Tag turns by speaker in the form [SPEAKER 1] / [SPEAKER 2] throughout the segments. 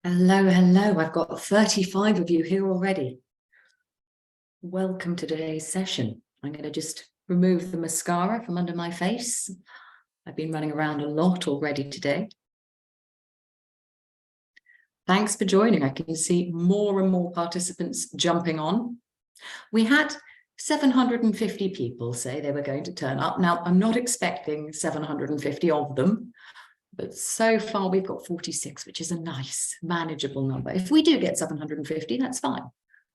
[SPEAKER 1] Hello, hello. I've got 35 of you here already. Welcome to today's session. I'm going to just remove the mascara from under my face. I've been running around a lot already today. Thanks for joining. I can see more and more participants jumping on. We had 750 people say they were going to turn up. Now, I'm not expecting 750 of them, but so far we've got 46, which is a nice, manageable number. If we do get 750, that's fine.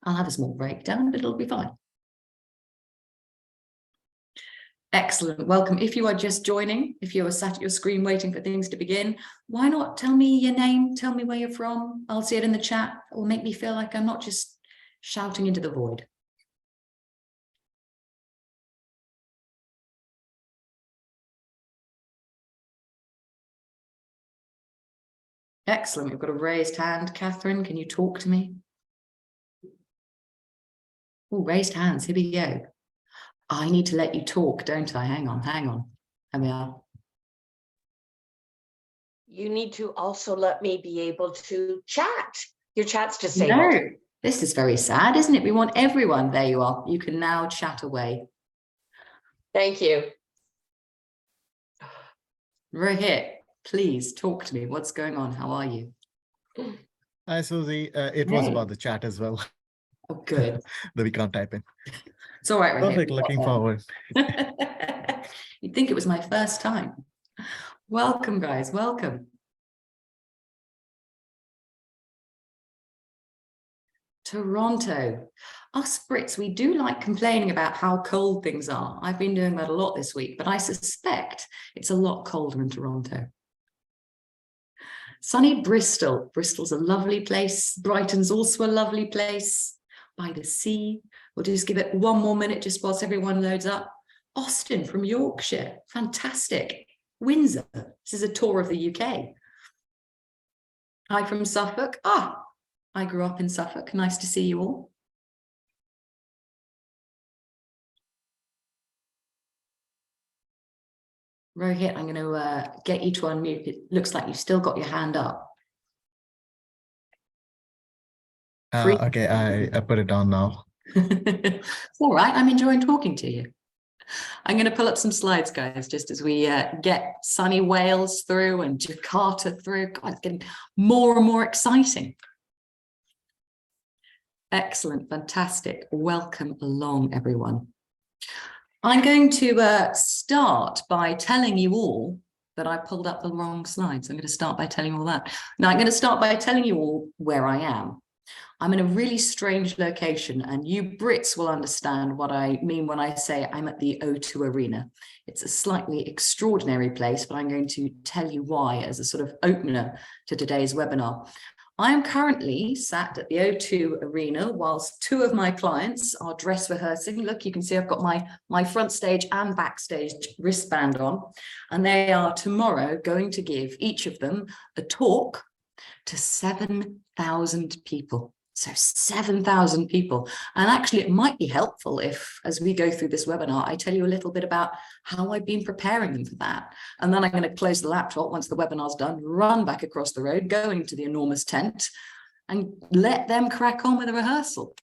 [SPEAKER 1] I'll have a small breakdown, but it'll be fine. Excellent. Welcome. If you are just joining, if you are sat at your screen waiting for things to begin, why not tell me your name, tell me where you're from. I'll see it in the chat. It will make me feel like I'm not just shouting into the void. Excellent. We've got a raised hand. Catherine, can you talk to me? Oh, raised hands. Here we go. I need to let you talk, don't I? Hang on. Here we are.
[SPEAKER 2] You need to also let me be able to chat. Your chat's disabled.
[SPEAKER 1] No, this is very sad, isn't it? We want everyone. There you are. You can now chat away.
[SPEAKER 2] Thank you.
[SPEAKER 1] Rohit, please talk to me. What's going on? How are you?
[SPEAKER 3] Hi, Susie. It was about the chat as well.
[SPEAKER 1] Oh, good.
[SPEAKER 3] That we can't type in.
[SPEAKER 1] It's all right, Rohit.
[SPEAKER 3] Perfect. Looking forward.
[SPEAKER 1] You'd think it was my first time. Welcome, guys. Welcome. Toronto. Us Brits, we do like complaining about how cold things are. I've been doing that a lot this week, but I suspect it's a lot colder in Toronto. Sunny Bristol. Bristol's a lovely place. Brighton's also a lovely place by the sea. We'll just give it one more minute just whilst everyone loads up. Austin from Yorkshire. Fantastic. Windsor. This is a tour of the UK. Hi from Suffolk. I grew up in Suffolk. Nice to see you all. Rohit, I'm going to get you to unmute. It looks like you've still got your hand up.
[SPEAKER 3] Okay, I put it on now.
[SPEAKER 1] It's all right. I'm enjoying talking to you. I'm going to pull up some slides, guys, just as we get sunny Wales through and Jakarta through. God, it's getting more and more exciting. Excellent. Fantastic. Welcome along, everyone. I'm going to start by telling you all that I pulled up the wrong slides. I'm going to start by telling you all that. Now, I'm going to start by telling you all where I am. I'm in a really strange location, and you Brits will understand what I mean when I say I'm at the O2 Arena. It's a slightly extraordinary place, but I'm going to tell you why as a sort of opener to today's webinar. I am currently sat at the O2 Arena whilst two of my clients are dress rehearsing. Look, you can see I've got my front stage and backstage wristband on, and they are tomorrow going to give each of them a talk to 7,000 people. So 7,000 people. And actually, it might be helpful if, as we go through this webinar, I tell you a little bit about how I've been preparing them for that. And then I'm going to close the laptop once the webinar's done, run back across the road, go into the enormous tent, and let them crack on with the rehearsal.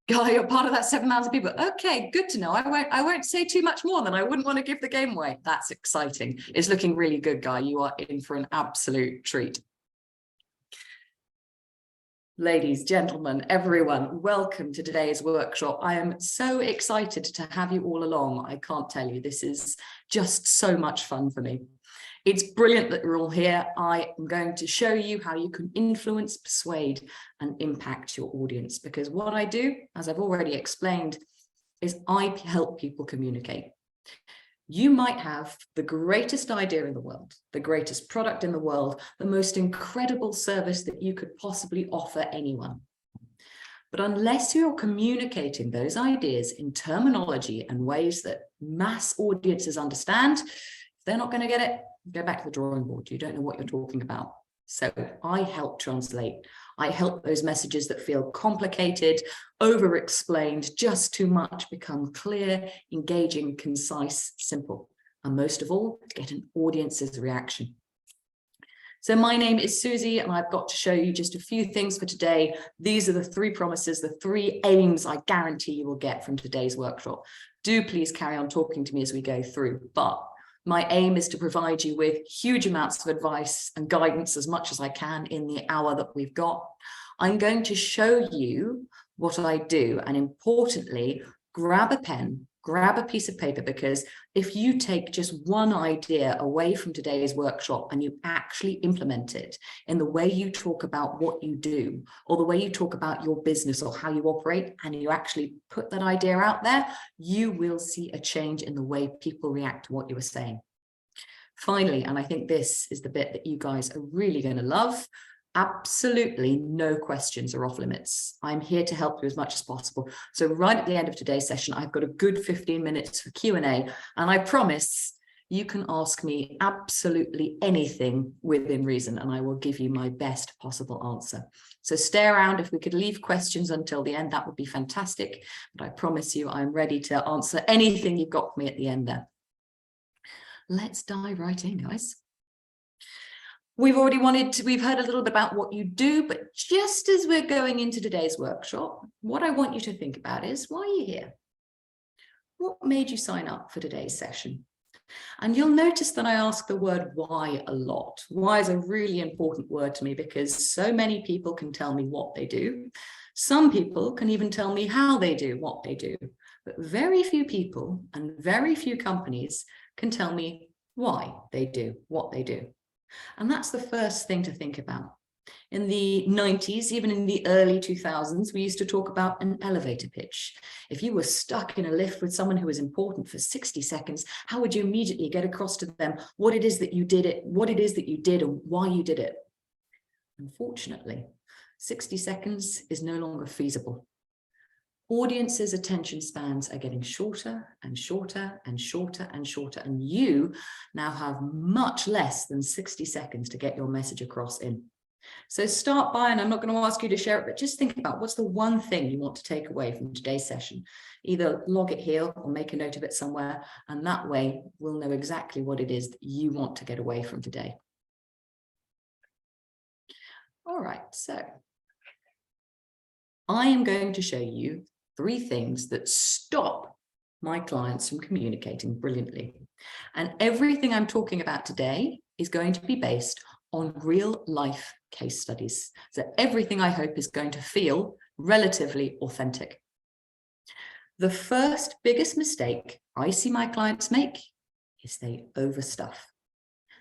[SPEAKER 1] Guy, you're part of that 7,000 people. Okay, good to know. I won't say too much more than I wouldn't want to give the game away. That's exciting. It's looking really good, Guy. You are in for an absolute treat. Ladies, gentlemen, everyone, welcome to today's workshop. I am so excited to have you all along. I can't tell you, this is just so much fun for me. It's brilliant that you're all here. I am going to show you how you can influence, persuade, and impact your audience, because what I do, as I've already explained, is I help people communicate. You might have the greatest idea in the world, the greatest product in the world, the most incredible service that you could possibly offer anyone. But unless you're communicating those ideas in terminology and ways that mass audiences understand, if they're not going to get it, go back to the drawing board. You don't know what you're talking about. So I help translate. I help those messages that feel complicated, over-explained, just too much, become clear, engaging, concise, simple. And most of all, get an audience's reaction. So my name is Susie, and I've got to show you just a few things for today. These are the 3 promises, the 3 aims I guarantee you will get from today's workshop. Do please carry on talking to me as we go through, but my aim is to provide you with huge amounts of advice and guidance as much as I can in the hour that we've got. I'm going to show you what I do, and importantly, grab a pen, grab a piece of paper, because if you take just one idea away from today's workshop and you actually implement it in the way you talk about what you do, or the way you talk about your business or how you operate, and you actually put that idea out there, you will see a change in the way people react to what you are saying. Finally, and I think this is the bit that you guys are really going to love, absolutely no questions are off limits. I'm here to help you as much as possible. So right at the end of today's session, I've got a good 15 minutes for Q&A, and I promise you can ask me absolutely anything within reason, and I will give you my best possible answer. So stay around. If we could leave questions until the end, that would be fantastic. But I promise you, I'm ready to answer anything you've got for me at the end there. Let's dive right in, guys. We've heard a little bit about what you do, but just as we're going into today's workshop, what I want you to think about is, why are you here? What made you sign up for today's session? And you'll notice that I ask the word why a lot. Why is a really important word to me, because so many people can tell me what they do. Some people can even tell me how they do what they do, but very few people and very few companies can tell me why they do what they do. And that's the first thing to think about. In the 90s, even in the early 2000s, we used to talk about an elevator pitch. If you were stuck in a lift with someone who was important for 60 seconds, how would you immediately get across to them what it is that you did and why you did it? Unfortunately, 60 seconds is no longer feasible. Audiences' attention spans are getting shorter and shorter and shorter and shorter, and you now have much less than 60 seconds to get your message across in. So start by, and I'm not going to ask you to share it, but just think about what's the one thing you want to take away from today's session. Either log it here or make a note of it somewhere, and that way we'll know exactly what it is that you want to get away from today. All right, so I am going to show you 3 things that stop my clients from communicating brilliantly. And everything I'm talking about today is going to be based on real life case studies. So everything, I hope, is going to feel relatively authentic. The first biggest mistake I see my clients make is they overstuff.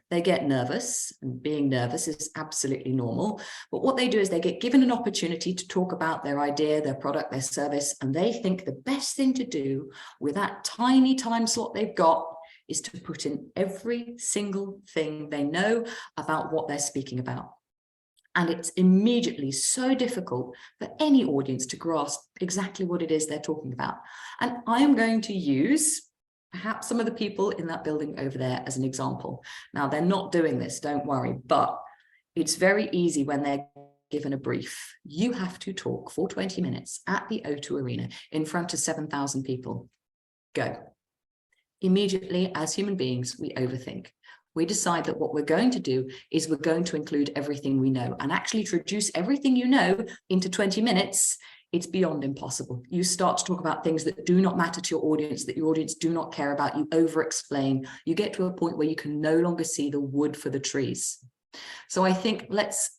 [SPEAKER 1] They get nervous, and being nervous is absolutely normal. But what they do is they get given an opportunity to talk about their idea, their product, their service, and they think the best thing to do with that tiny time slot they've got is to put in every single thing they know about what they're speaking about. And it's immediately so difficult for any audience to grasp exactly what it is they're talking about. And I am going to use perhaps some of the people in that building over there as an example. Now, they're not doing this, don't worry, but it's very easy when they're given a brief. You have to talk for 20 minutes at the O2 Arena in front of 7,000 people. Go. Immediately, as human beings, we overthink. We decide that what we're going to do is we're going to include everything we know, and actually to reduce everything you know into 20 minutes, it's beyond impossible. You start to talk about things that do not matter to your audience, that your audience do not care about. You over-explain. You get to a point where you can no longer see the wood for the trees. So I think let's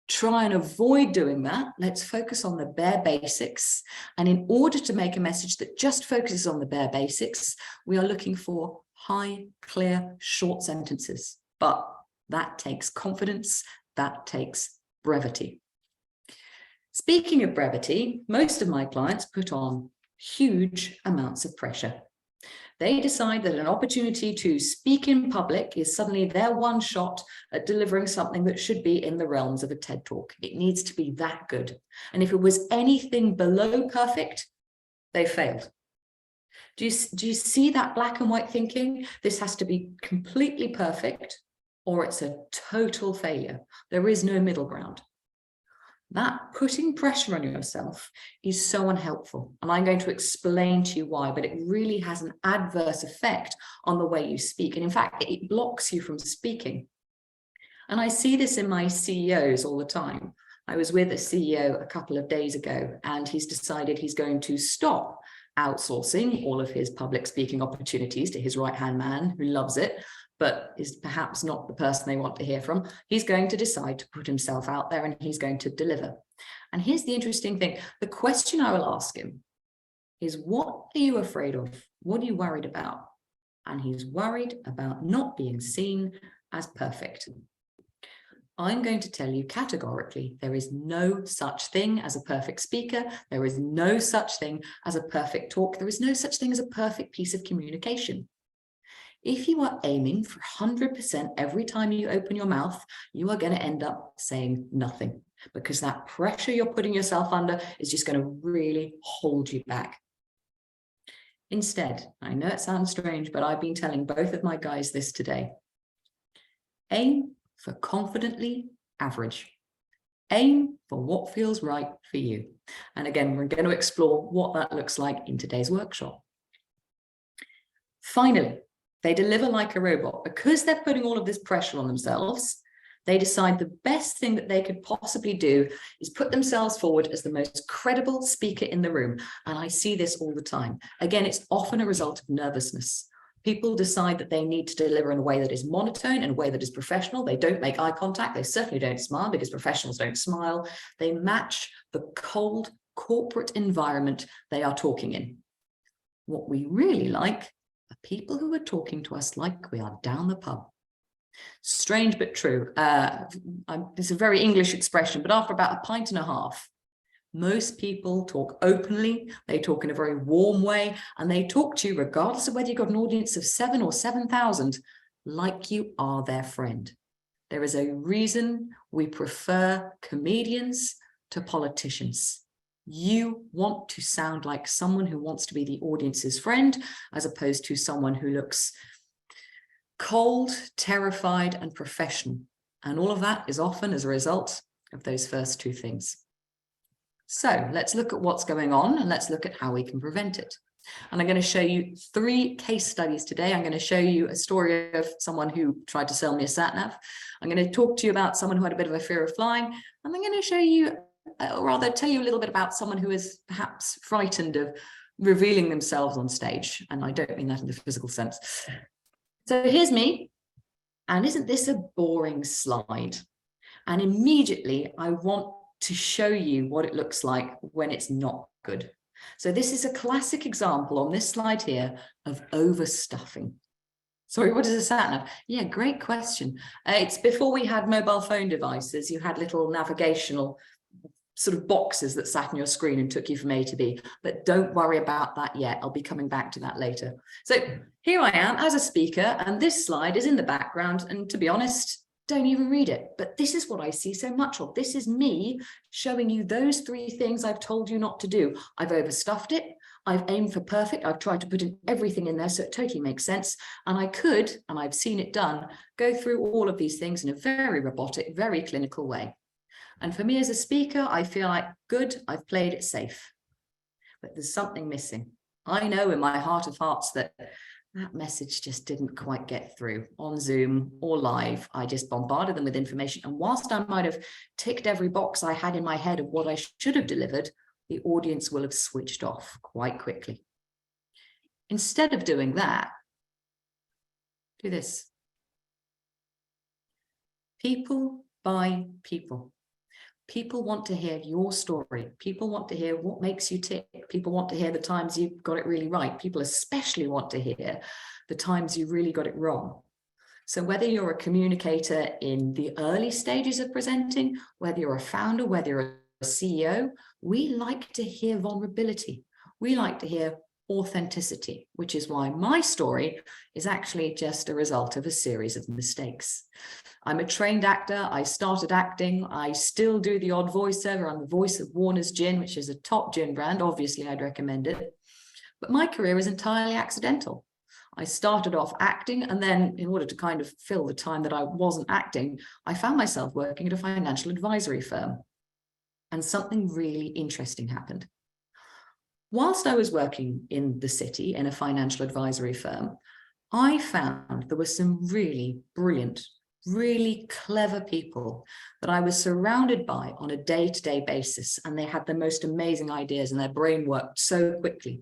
[SPEAKER 1] try and avoid doing that. Let's focus on the bare basics. And in order to make a message that just focuses on the bare basics, we are looking for high, clear, short sentences. But that takes confidence. That takes brevity. Speaking of brevity, most of my clients put on huge amounts of pressure. They decide that an opportunity to speak in public is suddenly their one shot at delivering something that should be in the realms of a TED Talk. It needs to be that good. And if it was anything below perfect, they failed. Do you see that black and white thinking? This has to be completely perfect or it's a total failure. There is no middle ground. That putting pressure on yourself is so unhelpful. And I'm going to explain to you why, but it really has an adverse effect on the way you speak. And in fact, it blocks you from speaking. And I see this in my CEOs all the time. I was with a CEO a couple of days ago, and he's decided he's going to stop outsourcing all of his public speaking opportunities to his right-hand man, who loves it, but is perhaps not the person they want to hear from. He's going to decide to put himself out there, and he's going to deliver. And here's the interesting thing. The question I will ask him is, what are you afraid of? What are you worried about? And he's worried about not being seen as perfect. I'm going to tell you categorically, there is no such thing as a perfect speaker. There is no such thing as a perfect talk. There is no such thing as a perfect piece of communication. If you are aiming for 100% every time you open your mouth, you are going to end up saying nothing, because that pressure you're putting yourself under is just going to really hold you back. Instead, I know it sounds strange, but I've been telling both of my guys this today. Aim for confidently average. Aim for what feels right for you. And again, we're going to explore what that looks like in today's workshop. Finally, they deliver like a robot. Because they're putting all of this pressure on themselves, they decide the best thing that they could possibly do is put themselves forward as the most credible speaker in the room. And I see this all the time. Again, it's often a result of nervousness. People decide that they need to deliver in a way that is monotone, in a way that is professional. They don't make eye contact. They certainly don't smile, because professionals don't smile. They match the cold corporate environment they are talking in. What we really like are people who are talking to us like we are down the pub. Strange but true. It's a very English expression, but after about a pint and a half, most people talk openly, they talk in a very warm way, and they talk to you regardless of whether you've got an audience of 7 or 7,000, like you are their friend. There is a reason we prefer comedians to politicians. You want to sound like someone who wants to be the audience's friend, as opposed to someone who looks cold, terrified, and professional. And all of that is often as a result of those first two things. So let's look at what's going on, and let's look at how we can prevent it. And I'm going to show you 3 case studies today. I'm going to show you a story of someone who tried to sell me a sat-nav. I'm going to talk to you about someone who had a bit of a fear of flying. And I'm going to show you, or rather tell you a little bit about someone who is perhaps frightened of revealing themselves on stage. And I don't mean that in the physical sense. So here's me. And isn't this a boring slide? And immediately I want to show you what it looks like when it's not good. So this is a classic example on this slide here of overstuffing. Sorry, what is a sat-nav? Yeah, great question. It's before we had mobile phone devices. You had little navigational sort of boxes that sat on your screen and took you from A to B. But don't worry about that yet. I'll be coming back to that later. So here I am as a speaker, and this slide is in the background. And to be honest, don't even read it. But this is what I see so much of. This is me showing you those 3 things I've told you not to do. I've overstuffed it. I've aimed for perfect. I've tried to put in everything in there so it totally makes sense. And I could, and I've seen it done, go through all of these things in a very robotic, very clinical way. And for me as a speaker, I feel like, good, I've played it safe. But there's something missing. I know in my heart of hearts that message just didn't quite get through on Zoom or live. I just bombarded them with information. And whilst I might have ticked every box I had in my head of what I should have delivered, the audience will have switched off quite quickly. Instead of doing that, do this. People buy people. People want to hear your story. People want to hear what makes you tick. People want to hear the times you got it really right. People especially want to hear the times you really got it wrong. So whether you're a communicator in the early stages of presenting, whether you're a founder, whether you're a CEO, we like to hear vulnerability. We like to hear authenticity, which is why my story is actually just a result of a series of mistakes. I'm a trained actor. I started acting. I still do the odd voiceover. I'm the voice of Warner's Gin, which is a top gin brand. Obviously, I'd recommend it. But my career is entirely accidental. I started off acting, and then in order to kind of fill the time that I wasn't acting, I found myself working at a financial advisory firm. And something really interesting happened. Whilst I was working in the city in a financial advisory firm, I found there were some really brilliant really clever people that I was surrounded by on a day-to-day basis, and they had the most amazing ideas and their brain worked so quickly.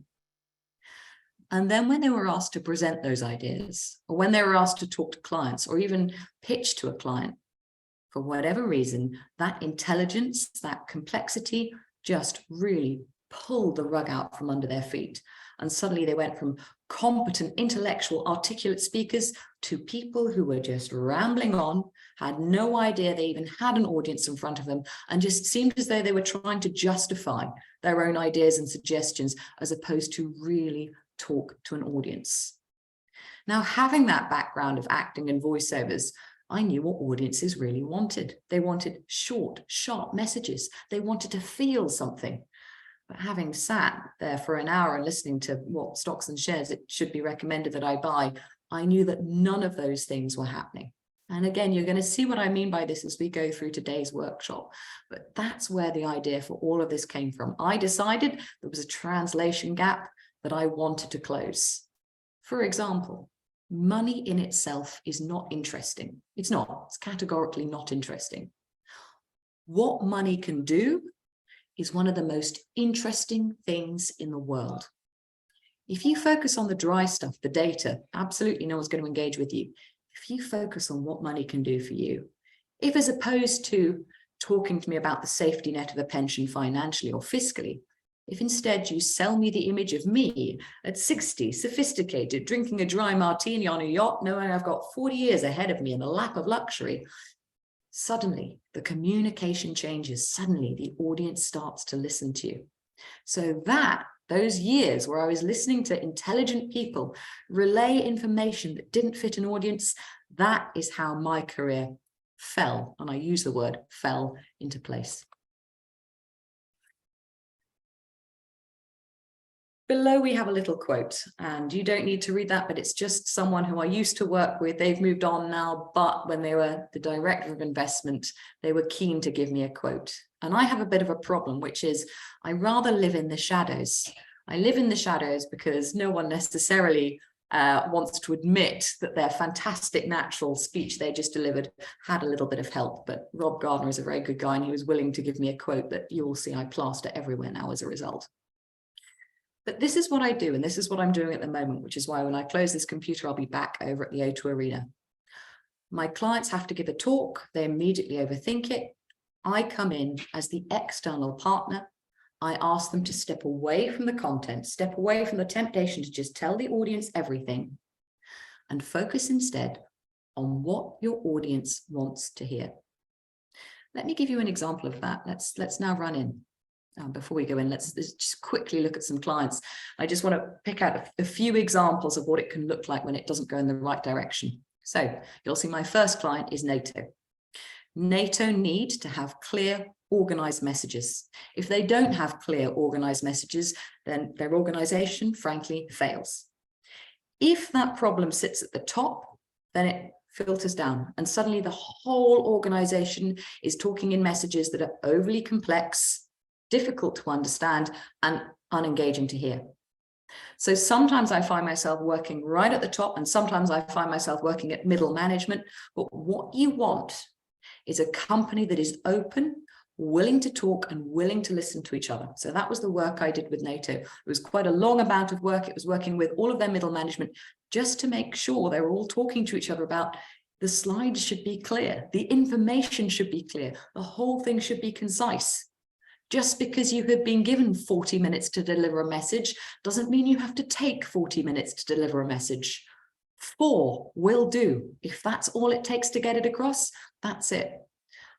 [SPEAKER 1] And then when they were asked to present those ideas, or when they were asked to talk to clients or even pitch to a client, for whatever reason, that intelligence, that complexity just really pulled the rug out from under their feet. And suddenly they went from competent, intellectual, articulate speakers to people who were just rambling on, had no idea they even had an audience in front of them, and just seemed as though they were trying to justify their own ideas and suggestions as opposed to really talk to an audience. Now, having that background of acting and voiceovers, I knew what audiences really wanted. They wanted short, sharp messages. They wanted to feel something. But having sat there for an hour and listening to what stocks and shares it should be recommended that I buy, I knew that none of those things were happening. And again, you're going to see what I mean by this as we go through today's workshop. But that's where the idea for all of this came from. I decided there was a translation gap that I wanted to close. For example, money in itself is not interesting. It's not. It's categorically not interesting. What money can do is one of the most interesting things in the world. If you focus on the dry stuff, the data, absolutely no one's going to engage with you. If you focus on what money can do for you, if as opposed to talking to me about the safety net of a pension financially or fiscally, if instead you sell me the image of me at 60, sophisticated, drinking a dry martini on a yacht, knowing I've got 40 years ahead of me in the lap of luxury, suddenly the communication changes. Suddenly the audience starts to listen to you. So those years where I was listening to intelligent people relay information that didn't fit an audience, that is how my career fell, and I use the word fell, into place. Below we have a little quote, and you don't need to read that, but it's just someone who I used to work with. They've moved on now, but when they were the director of investment, they were keen to give me a quote. And I have a bit of a problem, which is I rather live in the shadows. I live in the shadows because no one necessarily wants to admit that their fantastic natural speech they just delivered had a little bit of help. But Rob Gardner is a very good guy, and he was willing to give me a quote that you will see I plaster everywhere now as a result. But this is what I do, and this is what I'm doing at the moment, which is why when I close this computer, I'll be back over at the O2 Arena. My clients have to give a talk. They immediately overthink it. I come in as the external partner. I ask them to step away from the content, step away from the temptation to just tell the audience everything, and focus instead on what your audience wants to hear. Let me give you an example of that. Let's now run in. Before we go in, let's just quickly look at some clients. I just want to pick out a few examples of what it can look like when it doesn't go in the right direction. So you'll see my first client is NATO. NATO need to have clear, organized messages. If they don't have clear, organized messages, then their organization, frankly, fails. If that problem sits at the top, then it filters down, and suddenly the whole organization is talking in messages that are overly complex, difficult to understand, and unengaging to hear. So sometimes I find myself working right at the top, and sometimes I find myself working at middle management. But what you want is a company that is open, willing to talk, and willing to listen to each other. So that was the work I did with NATO. It was quite a long amount of work. It was working with all of their middle management just to make sure they were all talking to each other about the slides should be clear, the information should be clear, the whole thing should be concise. Just because you have been given 40 minutes to deliver a message doesn't mean you have to take 40 minutes to deliver a message. 4 will do. If that's all it takes to get it across, that's it.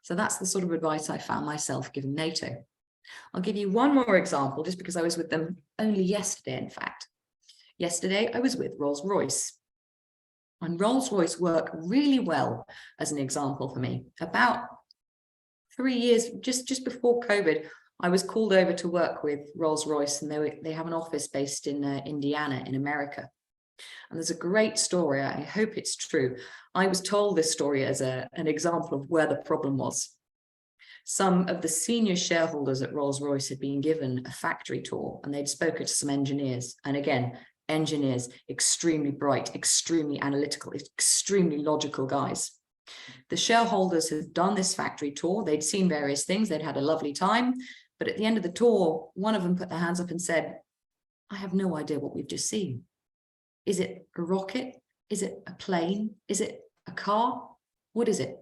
[SPEAKER 1] So that's the sort of advice I found myself giving NATO. I'll give you one more example, just because I was with them only yesterday, in fact. Yesterday, I was with Rolls-Royce. And Rolls-Royce work really well as an example for me. About 3 years, just before COVID, I was called over to work with Rolls-Royce, and they have an office based in Indiana in America. And there's a great story. I hope it's true. I was told this story as an example of where the problem was. Some of the senior shareholders at Rolls-Royce had been given a factory tour, and they'd spoken to some engineers. And again, engineers, extremely bright, extremely analytical, extremely logical guys. The shareholders had done this factory tour. They'd seen various things. They'd had a lovely time. But at the end of the tour, one of them put their hands up and said, I have no idea what we've just seen. Is it a rocket? Is it a plane? Is it a car? What is it?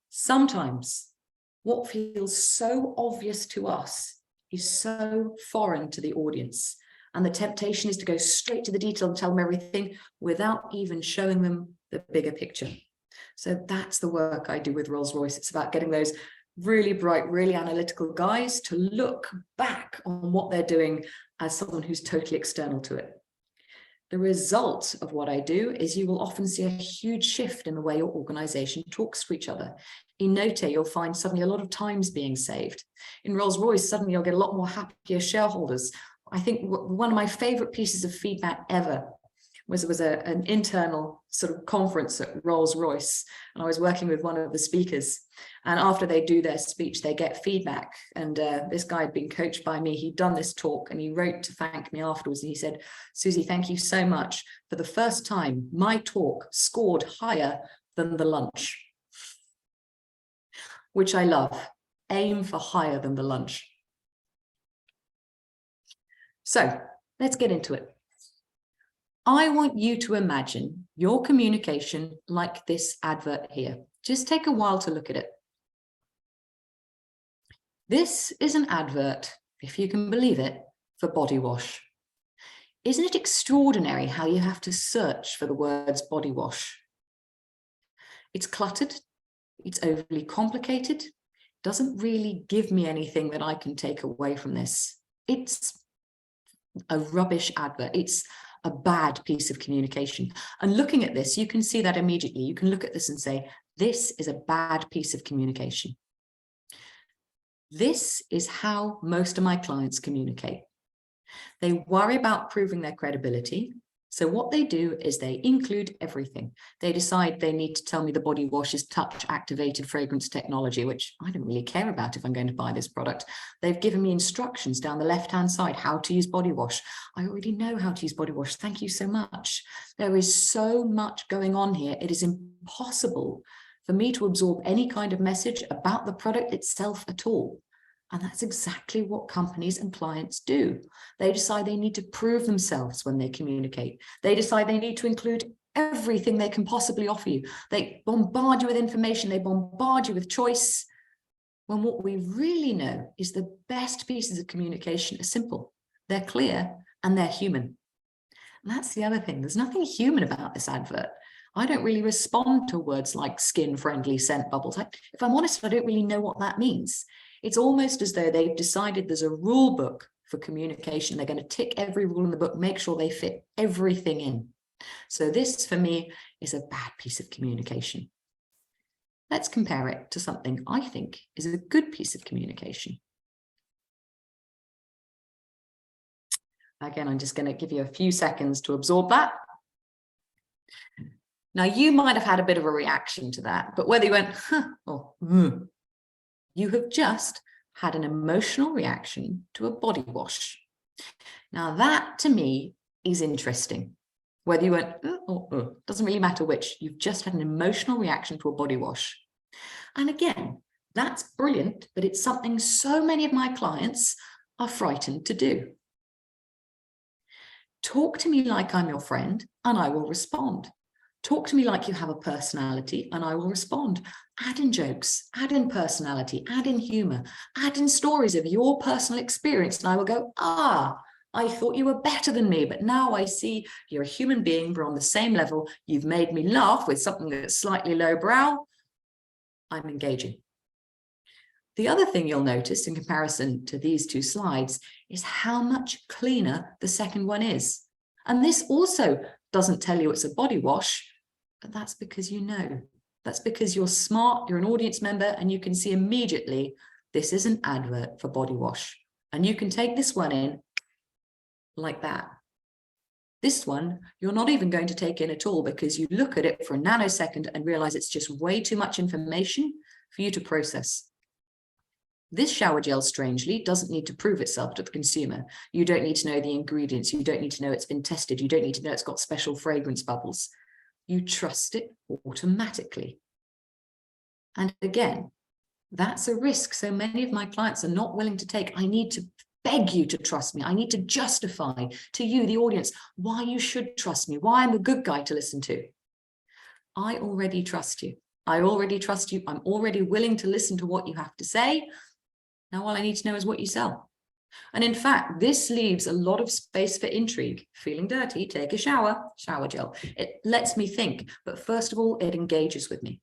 [SPEAKER 1] Sometimes what feels so obvious to us is so foreign to the audience. And the temptation is to go straight to the detail and tell them everything without even showing them the bigger picture. So that's the work I do with Rolls-Royce. It's about getting those really bright, really analytical guys to look back on what they're doing as someone who's totally external to it. The result of what I do is you will often see a huge shift in the way your organization talks to each other. In Note, you'll find suddenly a lot of times being saved. In Rolls-Royce, suddenly you'll get a lot more happier shareholders. I think one of my favorite pieces of feedback ever was an internal sort of conference at Rolls-Royce, and I was working with one of the speakers, and after they do their speech, they get feedback. And this guy had been coached by me. He'd done this talk and he wrote to thank me afterwards. And he said, Susie, thank you so much. For the first time, my talk scored higher than the lunch, which I love. Aim for higher than the lunch. So let's get into it. I want you to imagine your communication like this advert here. Just take a while to look at it. This is an advert, if you can believe it, for body wash. Isn't it extraordinary how you have to search for the words body wash? It's cluttered, it's overly complicated, doesn't really give me anything that I can take away from this. It's a rubbish advert. It's a bad piece of communication. And looking at this, you can see that immediately. You can look at this and say, this is a bad piece of communication. This is how most of my clients communicate. They worry about proving their credibility. So what they do is they include everything. They decide they need to tell me the body wash is touch activated fragrance technology, which I don't really care about if I'm going to buy this product. They've given me instructions down the left-hand side, how to use body wash. I already know how to use body wash. Thank you so much. There is so much going on here. It is impossible for me to absorb any kind of message about the product itself at all. And that's exactly what companies and clients do. They decide they need to prove themselves when they communicate. They decide they need to include everything they can possibly offer you. They bombard you with information. They bombard you with choice. When what we really know is the best pieces of communication are simple. They're clear and they're human. And that's the other thing. There's nothing human about this advert. I don't really respond to words like skin-friendly scent bubbles. If I'm honest, I don't really know what that means. It's almost as though they've decided there's a rule book for communication. They're going to tick every rule in the book, make sure they fit everything in. So this, for me, is a bad piece of communication. Let's compare it to something I think is a good piece of communication. Again, I'm just going to give you a few seconds to absorb that. Now, you might have had a bit of a reaction to that, but whether you went, huh, or you have just had an emotional reaction to a body wash. Now, that to me is interesting. Whether you went, doesn't really matter which, you've just had an emotional reaction to a body wash. And again, that's brilliant, but it's something so many of my clients are frightened to do. Talk to me like I'm your friend and I will respond. Talk to me like you have a personality and I will respond. Add in jokes, add in personality, add in humor, add in stories of your personal experience. And I will go, I thought you were better than me, but now I see you're a human being. We're on the same level. You've made me laugh with something that's slightly lowbrow. I'm engaging. The other thing you'll notice in comparison to these two slides is how much cleaner the second one is. And this also doesn't tell you it's a body wash, but that's because you know. That's because you're smart, you're an audience member, and you can see immediately this is an advert for body wash. And you can take this one in like that. This one, you're not even going to take in at all because you look at it for a nanosecond and realize it's just way too much information for you to process. This shower gel, strangely, doesn't need to prove itself to the consumer. You don't need to know the ingredients. You don't need to know it's been tested. You don't need to know it's got special fragrance bubbles. you trust it automatically. And again, that's a risk so many of my clients are not willing to take. I need to beg you to trust me. I need to justify to you, the audience, why you should trust me, why I'm a good guy to listen to. I already trust you. I already trust you. I'm already willing to listen to what you have to say. Now, all I need to know is what you sell. And in fact, this leaves a lot of space for intrigue. Feeling dirty, take a shower gel. It lets me think, but first of all, it engages with me.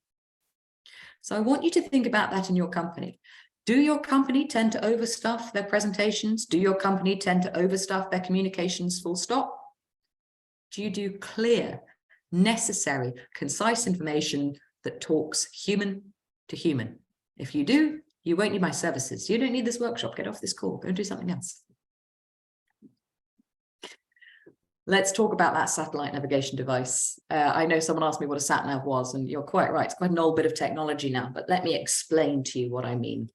[SPEAKER 1] So I want you to think about that in your company. Do your company tend to overstuff their presentations? Do your company tend to overstuff their communications, full stop? Do you do clear, necessary, concise information that talks human to human? If you do, you won't need my services. You don't need this workshop. Get off this call. Go and do something else. Let's talk about that satellite navigation device. I know someone asked me what a sat nav was, and you're quite right. It's quite an old bit of technology now, but let me explain to you what I mean.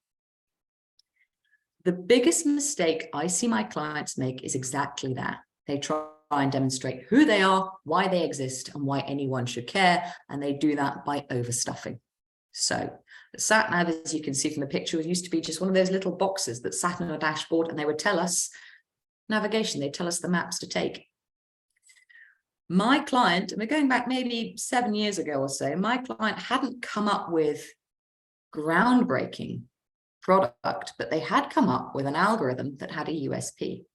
[SPEAKER 1] The biggest mistake I see my clients make is exactly that. They try and demonstrate who they are, why they exist, and why anyone should care, and they do that by overstuffing. So the sat nav, as you can see from the picture, used to be just one of those little boxes that sat on a dashboard, and they would tell us navigation. They'd tell us the maps to take. My client, and we're going back maybe 7 years ago or so, my client hadn't come up with groundbreaking product, but they had come up with an algorithm that had a USP.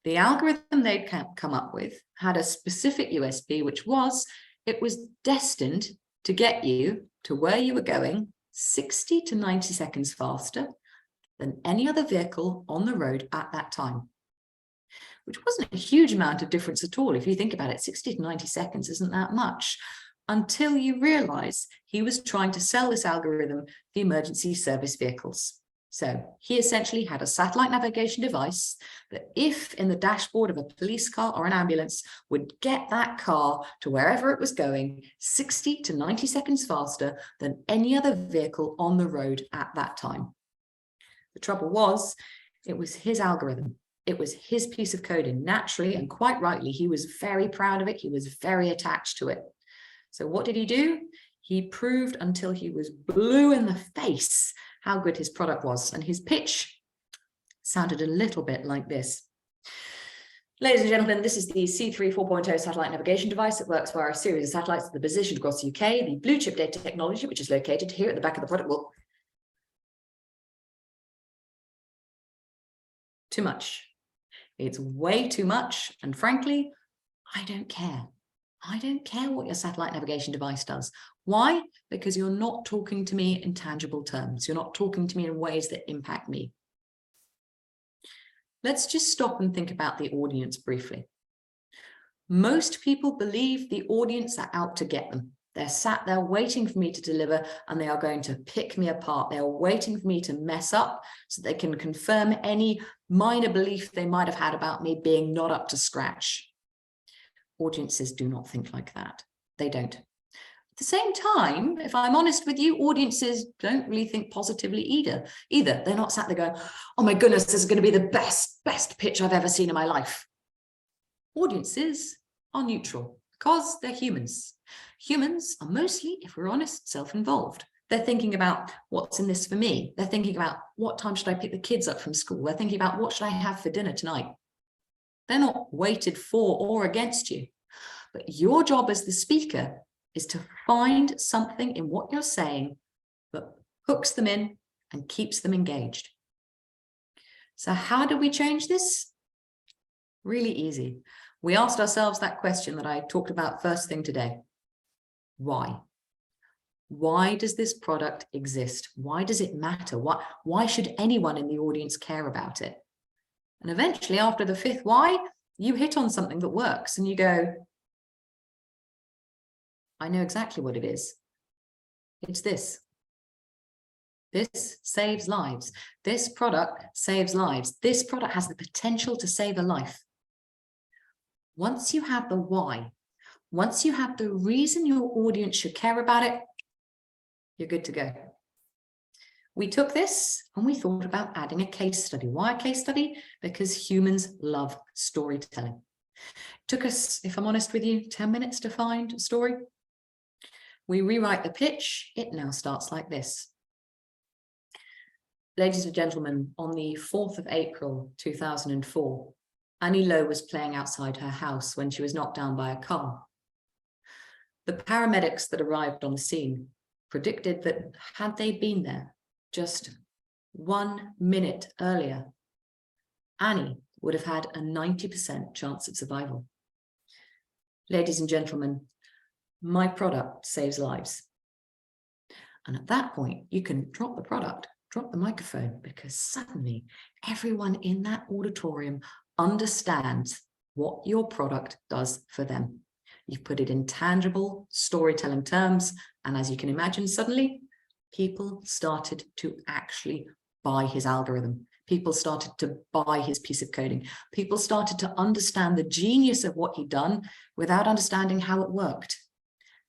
[SPEAKER 1] The algorithm they'd come up with had a specific USP, which was it was destined to get you to where you were going 60 to 90 seconds faster than any other vehicle on the road at that time, which wasn't a huge amount of difference at all. If you think about it, 60 to 90 seconds isn't that much, until you realize he was trying to sell this algorithm the emergency service vehicles. So he essentially had a satellite navigation device that, if in the dashboard of a police car or an ambulance, would get that car to wherever it was going 60 to 90 seconds faster than any other vehicle on the road at that time. The trouble was, it was his algorithm. It was his piece of coding. Naturally, and quite rightly, he was very proud of it. He was very attached to it. So what did he do? He proved until he was blue in the face how good his product was. And his pitch sounded a little bit like this. Ladies and gentlemen, this is the C3 4.0 satellite navigation device. It works via a series of satellites that are positioned across the UK. The blue chip data technology, which is located here at the back of the product, will... Too much. It's way too much. And frankly, I don't care. I don't care what your satellite navigation device does. Why? Because you're not talking to me in tangible terms. You're not talking to me in ways that impact me. Let's just stop and think about the audience briefly. Most people believe the audience are out to get them. They're sat there waiting for me to deliver, and they are going to pick me apart. They are waiting for me to mess up so they can confirm any minor belief they might have had about me being not up to scratch. Audiences do not think like that. They don't. At the same time, if I'm honest with you, audiences don't really think positively either. They're not sat there going, oh my goodness, this is going to be the best pitch I've ever seen in my life. Audiences are neutral because they're humans. Humans are mostly, if we're honest, self-involved. They're thinking about what's in this for me. They're thinking about what time should I pick the kids up from school. They're thinking about what should I have for dinner tonight. They're not weighted for or against you. But your job as the speaker is to find something in what you're saying that hooks them in and keeps them engaged. So how do we change this? Really easy. We asked ourselves that question that I talked about first thing today. Why? Why does this product exist? Why does it matter? Why should anyone in the audience care about it? And eventually, after the fifth why, you hit on something that works and you go, I know exactly what it is. It's this. This saves lives. This product saves lives. This product has the potential to save a life. Once you have the why, once you have the reason your audience should care about it, you're good to go. We took this and we thought about adding a case study. Why a case study? Because humans love storytelling. Took us, if I'm honest with you, 10 minutes to find a story. We rewrite the pitch. It now starts like this. Ladies and gentlemen, on the 4th of April, 2004, Annie Lowe was playing outside her house when she was knocked down by a car. The paramedics that arrived on the scene predicted that had they been there just 1 minute earlier, Annie would have had a 90% chance of survival. Ladies and gentlemen, my product saves lives. And at that point, you can drop the product, drop the microphone, because suddenly everyone in that auditorium understands what your product does for them. You've put it in tangible storytelling terms. And as you can imagine, suddenly people started to actually buy his algorithm. People started to buy his piece of coding. People started to understand the genius of what he'd done without understanding how it worked.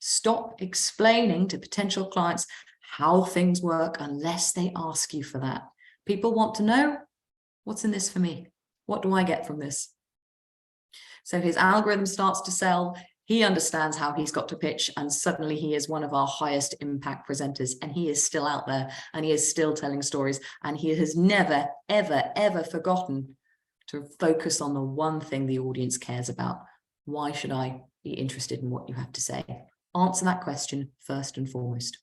[SPEAKER 1] Stop explaining to potential clients how things work unless they ask you for that. People want to know, what's in this for me? What do I get from this? So his algorithm starts to sell. He understands how he's got to pitch, and suddenly he is one of our highest impact presenters, and he is still out there, and he is still telling stories, and he has never, ever, ever forgotten to focus on the one thing the audience cares about. Why should I be interested in what you have to say? Answer that question first and foremost.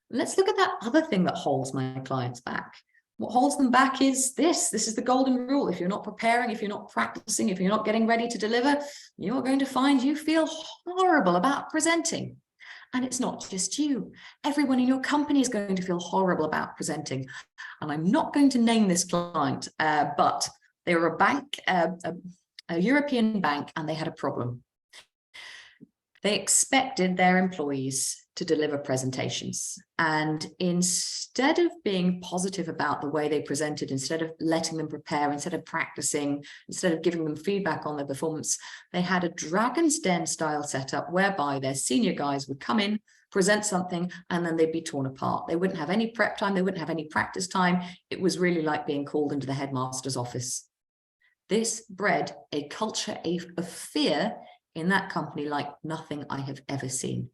[SPEAKER 1] Let's look at that other thing that holds my clients back. What holds them back is this. This is the golden rule. If you're not preparing, if you're not practicing, if you're not getting ready to deliver, you're going to find you feel horrible about presenting. And it's not just you. Everyone in your company is going to feel horrible about presenting. And I'm not going to name this client, but they were a bank, a European bank, and they had a problem. They expected their employees to deliver presentations. And instead of being positive about the way they presented, instead of letting them prepare, instead of practicing, instead of giving them feedback on their performance, they had a Dragon's Den style setup whereby their senior guys would come in, present something, and then they'd be torn apart. They wouldn't have any prep time. They wouldn't have any practice time. It was really like being called into the headmaster's office. This bred a culture of fear in that company like nothing I have ever seen.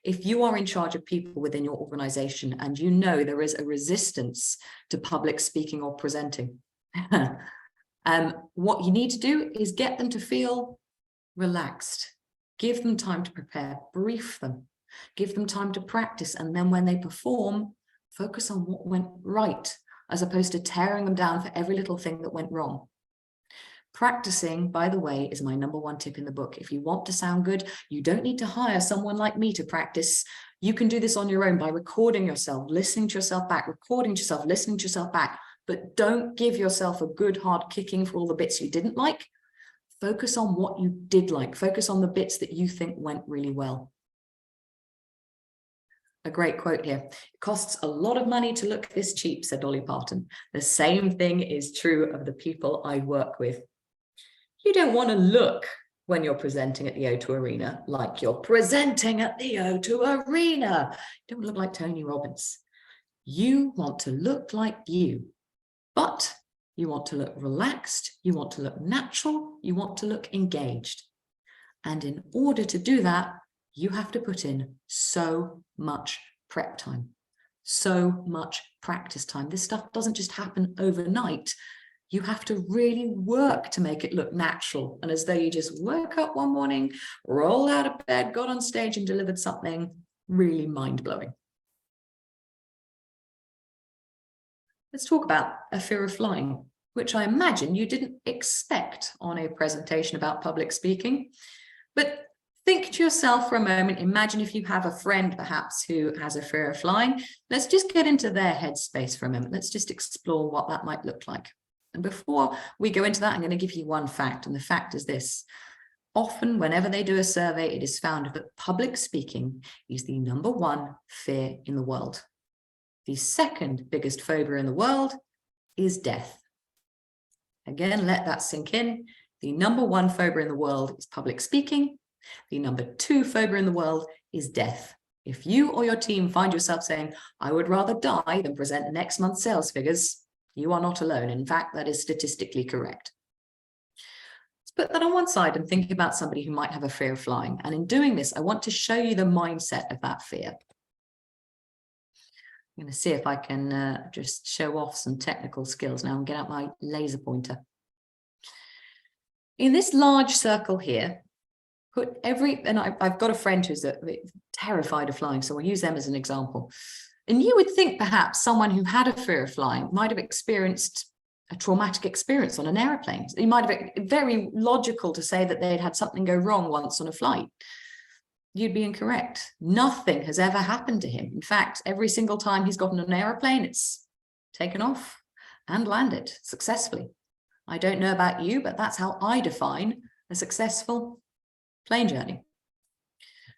[SPEAKER 1] If you are in charge of people within your organization and you know there is a resistance to public speaking or presenting, what you need to do is get them to feel relaxed. Give them time to prepare, brief them, give them time to practice, and then when they perform, focus on what went right, as opposed to tearing them down for every little thing that went wrong. Practicing, by the way, is my #1 tip in the book. If you want to sound good, you don't need to hire someone like me to practice. You can do this on your own by recording yourself, listening to yourself back, recording to yourself, listening to yourself back. But don't give yourself a good hard kicking for all the bits you didn't like. Focus on what you did like. Focus on the bits that you think went really well. A great quote here. It costs a lot of money to look this cheap, said Dolly Parton. The same thing is true of the people I work with. You don't want to look when you're presenting at the O2 Arena like you're presenting at the O2 Arena. You don't look like Tony Robbins. You want to look like you, but you want to look relaxed, you want to look natural, you want to look engaged. And in order to do that, you have to put in so much prep time, so much practice time. This stuff doesn't just happen overnight. You have to really work to make it look natural and as though you just woke up one morning, rolled out of bed, got on stage and delivered something really mind-blowing. Let's talk about a fear of flying, which I imagine you didn't expect on a presentation about public speaking. But think to yourself for a moment, imagine if you have a friend perhaps who has a fear of flying. Let's just get into their headspace for a moment. Let's just explore what that might look like. And before we go into that, I'm going to give you one fact, and the fact is this. Often, whenever they do a survey, it is found that public speaking is the #1 fear in the world. The second biggest phobia in the world is death. Again, let that sink in. The #1 phobia in the world is public speaking. The #2 phobia in the world is death. If you or your team find yourself saying, I would rather die than present next month's sales figures, you are not alone. In fact, that is statistically correct. put that on one side and think about somebody who might have a fear of flying. And in doing this, I want to show you the mindset of that fear. I'm going to see if I can just show off some technical skills now and get out my laser pointer. In this large circle here, put and I've got a friend who's terrified of flying, so I'll use them as an example. And you would think perhaps someone who had a fear of flying might have experienced a traumatic experience on an airplane. It might have been very logical to say that they'd had something go wrong once on a flight. You'd be incorrect. Nothing has ever happened to him. In fact, every single time he's gotten on an airplane, it's taken off and landed successfully. I don't know about you, but that's how I define a successful plane journey.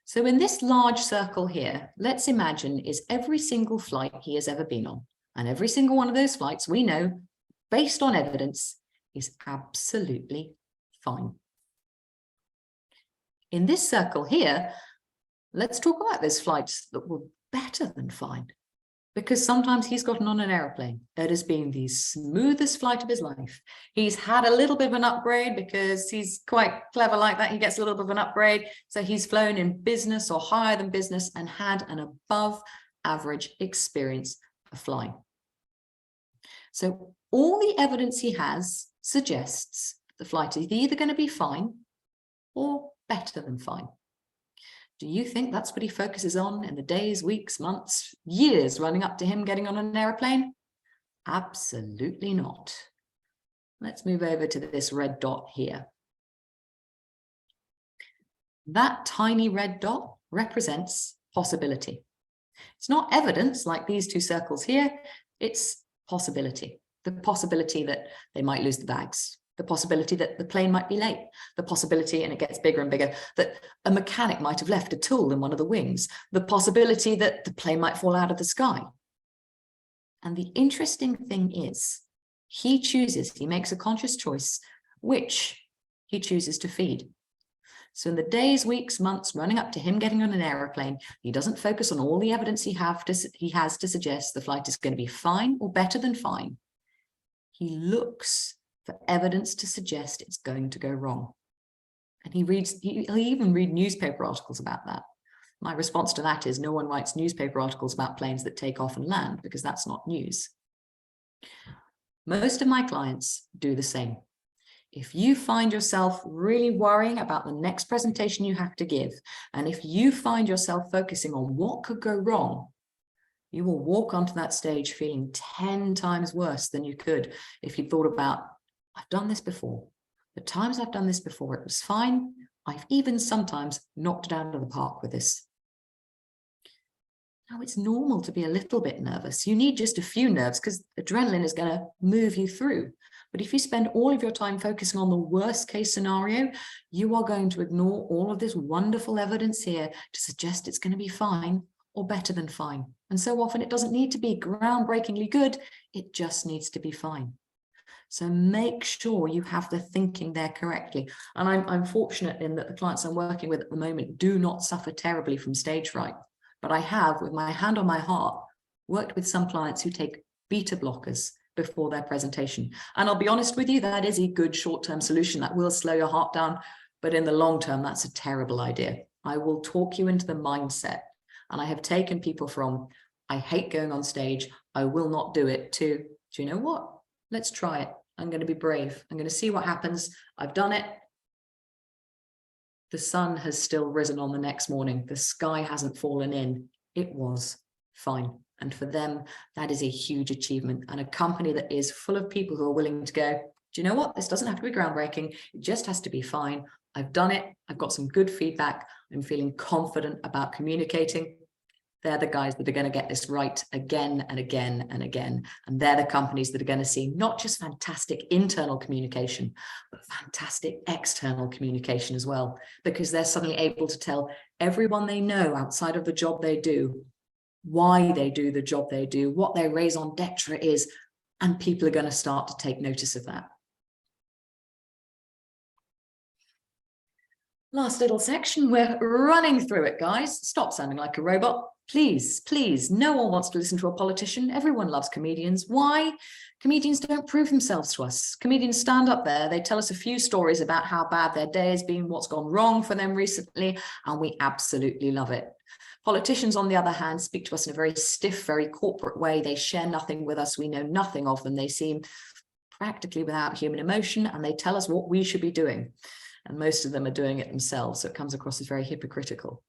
[SPEAKER 1] So in this large circle here, let's imagine is every single flight he has ever been on. And every single one of those flights we know, based on evidence, is absolutely fine. In this circle here, let's talk about those flights that were better than fine. Because sometimes he's gotten on an airplane. It has been the smoothest flight of his life. He's had a little bit of an upgrade because he's quite clever like that. He gets a little bit of an upgrade. So he's flown in business or higher than business and had an above average experience of flying. So all the evidence he has suggests the flight is either going to be fine or better than fine. Do you think that's what he focuses on in the days, weeks, months, years running up to him getting on an airplane? Absolutely not. Let's move over to this red dot here. That tiny red dot represents possibility. It's not evidence like these two circles here, it's possibility. The possibility that they might lose the bags. The possibility that the plane might be late, the possibility, and it gets bigger and bigger, that a mechanic might have left a tool in one of the wings, the possibility that the plane might fall out of the sky. And the interesting thing is, he makes a conscious choice, which he chooses to feed. So in the days, weeks, months running up to him getting on an aeroplane, he doesn't focus on all the evidence he has to suggest the flight is going to be fine or better than fine. He looks for evidence to suggest it's going to go wrong. And he'll even read newspaper articles about that. My response to that is no one writes newspaper articles about planes that take off and land because that's not news. Most of my clients do the same. If you find yourself really worrying about the next presentation you have to give, and if you find yourself focusing on what could go wrong, you will walk onto that stage feeling 10 times worse than you could if you thought about, I've done this before. The times I've done this before, it was fine. I've even sometimes knocked it out of the park with this. Now, it's normal to be a little bit nervous. You need just a few nerves because adrenaline is going to move you through. But if you spend all of your time focusing on the worst case scenario, you are going to ignore all of this wonderful evidence here to suggest it's going to be fine or better than fine. And so often it doesn't need to be groundbreakingly good. It just needs to be fine. So make sure you have the thinking there correctly. And I'm fortunate in that the clients I'm working with at the moment do not suffer terribly from stage fright. But I have, with my hand on my heart, worked with some clients who take beta blockers before their presentation. And I'll be honest with you, that is a good short-term solution that will slow your heart down. But in the long term, that's a terrible idea. I will talk you into the mindset. And I have taken people from, I hate going on stage, I will not do it, to, do you know what? Let's try it. I'm going to be brave. I'm going to see what happens. I've done it. The sun has still risen on the next morning. The sky hasn't fallen in. It was fine. And for them, that is a huge achievement. And a company that is full of people who are willing to go, do you know what? This doesn't have to be groundbreaking. It just has to be fine. I've done it. I've got some good feedback. I'm feeling confident about communicating. They're the guys that are going to get this right again and again and again. And they're the companies that are going to see not just fantastic internal communication, but fantastic external communication as well, because they're suddenly able to tell everyone they know outside of the job they do, why they do the job they do, what their raison d'etre is, and people are going to start to take notice of that. Last little section, we're running through it, guys. Stop sounding like a robot. Please, please. No one wants to listen to a politician. Everyone loves comedians. Why? Comedians don't prove themselves to us. Comedians stand up there. They tell us a few stories about how bad their day has been, what's gone wrong for them recently, and we absolutely love it. Politicians, on the other hand, speak to us in a very stiff, very corporate way. They share nothing with us. We know nothing of them. They seem practically without human emotion, and they tell us what we should be doing. And most of them are doing it themselves. So it comes across as very hypocritical.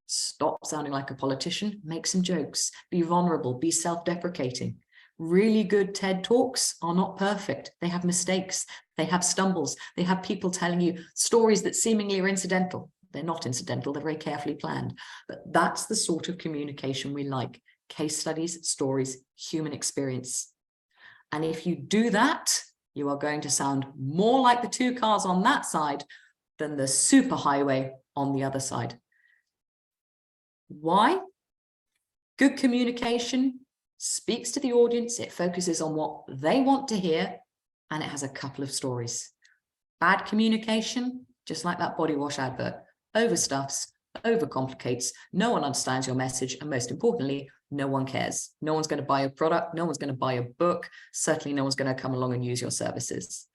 [SPEAKER 1] Stop sounding like a politician, make some jokes, be vulnerable, be self-deprecating. Really good TED Talks are not perfect. They have mistakes, they have stumbles, they have people telling you stories that seemingly are incidental. They're not incidental, they're very carefully planned. But that's the sort of communication we like. Case studies, stories, human experience. And if you do that, you are going to sound more like the two cars on that side than the superhighway on the other side. Why? Good communication speaks to the audience, it focuses on what they want to hear, and it has a couple of stories. Bad communication, just like that body wash advert, overstuffs, overcomplicates, no one understands your message, and most importantly, no one cares. No one's going to buy a product, no one's going to buy a book, certainly no one's going to come along and use your services.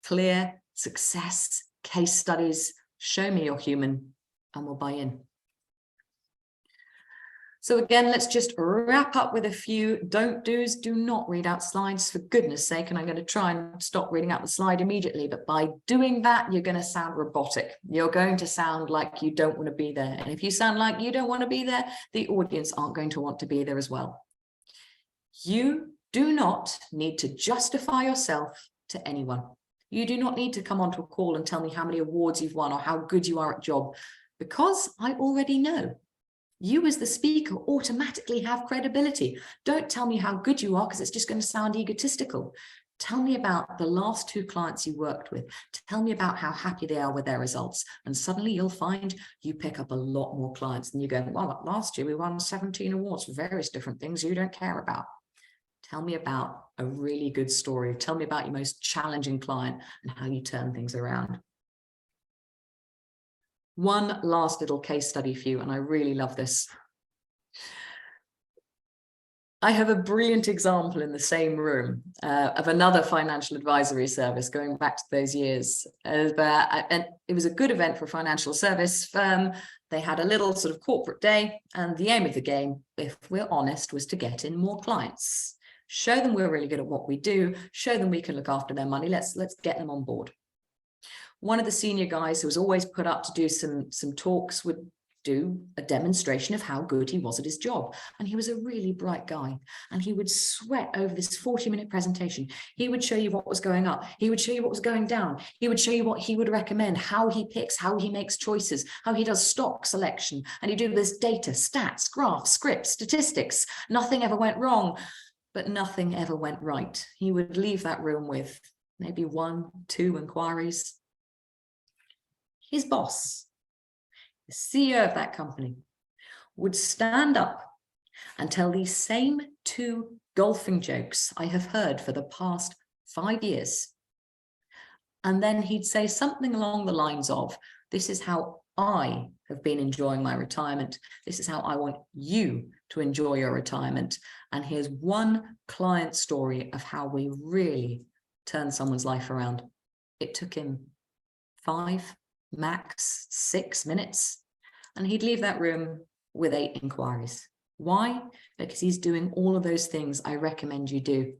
[SPEAKER 1] Clear, success, case studies, show me you're human, and we'll buy in. So again, let's just wrap up with a few don't do's. Do not read out slides, for goodness sake, and I'm going to try and stop reading out the slide immediately, but by doing that, you're going to sound robotic. You're going to sound like you don't want to be there. And if you sound like you don't want to be there, the audience aren't going to want to be there as well. You do not need to justify yourself to anyone. You do not need to come onto a call and tell me how many awards you've won or how good you are at job, because I already know. You as the speaker automatically have credibility. Don't tell me how good you are, because it's just going to sound egotistical. Tell me about the last 2 clients you worked with. Tell me about how happy they are with their results. And suddenly you'll find you pick up a lot more clients than you go, well, last year we won 17 awards for various different things you don't care about. Tell me about a really good story. Tell me about your most challenging client and how you turn things around. One last little case study for you, and I really love this. I have a brilliant example in the same room of another financial advisory service going back to those years. And it was a good event for a financial service firm. They had a little sort of corporate day, and the aim of the game, if we're honest, was to get in more clients. Show them we're really good at what we do, show them we can look after their money. Let's get them on board. One of the senior guys who was always put up to do some talks would do a demonstration of how good he was at his job. And he was a really bright guy. And he would sweat over this 40-minute presentation. He would show you what was going up. He would show you what was going down. He would show you what he would recommend, how he picks, how he makes choices, how he does stock selection. And he'd do this data, stats, graphs, scripts, statistics. Nothing ever went wrong, but nothing ever went right. He would leave that room with maybe 1, 2 inquiries. His boss, the CEO of that company, would stand up and tell these same 2 golfing jokes I have heard for the past 5 years. And then he'd say something along the lines of, this is how I have been enjoying my retirement. This is how I want you to enjoy your retirement. And here's one client story of how we really turned someone's life around. It took him 5, max 6 minutes, and he'd leave that room with 8 inquiries. Why? Because he's doing all of those things I recommend you do.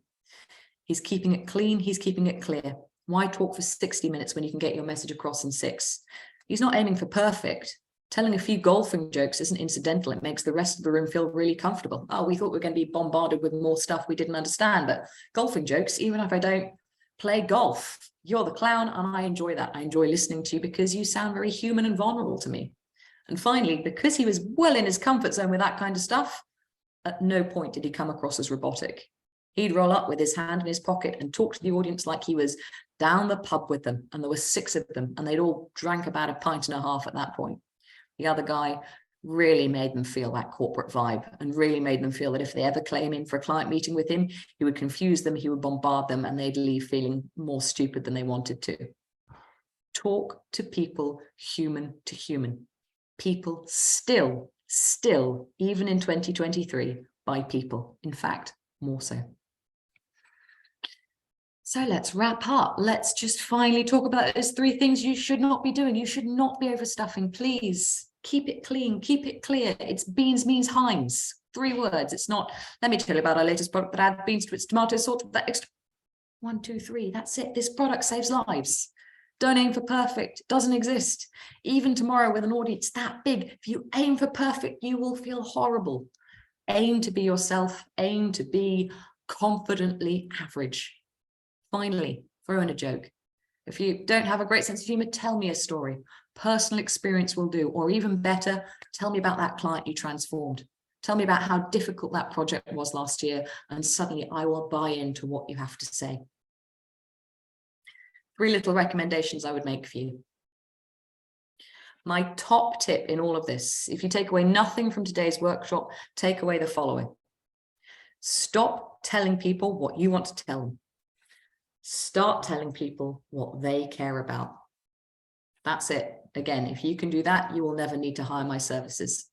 [SPEAKER 1] He's keeping it clean, he's keeping it clear. Why talk for 60 minutes when you can get your message across in 6? He's not aiming for perfect. Telling a few golfing jokes isn't incidental. It makes the rest of the room feel really comfortable. Oh, we thought we were going to be bombarded with more stuff we didn't understand, but golfing jokes, even if I don't play golf, you're the clown, and I enjoy that. I enjoy listening to you because you sound very human and vulnerable to me. And finally, because he was well in his comfort zone with that kind of stuff, at no point did he come across as robotic. He'd roll up with his hand in his pocket and talk to the audience like he was down the pub with them, and there were 6 of them, and they'd all drank about 1.5 pints at that point. The other guy really made them feel that corporate vibe, and really made them feel that if they ever came in for a client meeting with him, he would confuse them, he would bombard them, and they'd leave feeling more stupid than they wanted to. talk to people human to human. People still, even in 2023, buy people. In fact, more so. So let's wrap up. Let's just finally talk about those 3 things you should not be doing. You should not be overstuffing. Please keep it clean, keep it clear. It's beans, means Heinz. 3 words. It's not, let me tell you about our latest product that adds beans to its tomato sauce. That extra 1, 2, 3. That's it. This product saves lives. Don't aim for perfect. It doesn't exist. Even tomorrow with an audience that big, if you aim for perfect, you will feel horrible. Aim to be yourself. Aim to be confidently average. Finally, throw in a joke. If you don't have a great sense of humor, tell me a story. Personal experience will do. Or even better, tell me about that client you transformed. Tell me about how difficult that project was last year, and suddenly I will buy into what you have to say. 3 little recommendations I would make for you. My top tip in all of this, if you take away nothing from today's workshop, take away the following. Stop telling people what you want to tell them. Start telling people what they care about. That's it. Again, if you can do that, you will never need to hire my services.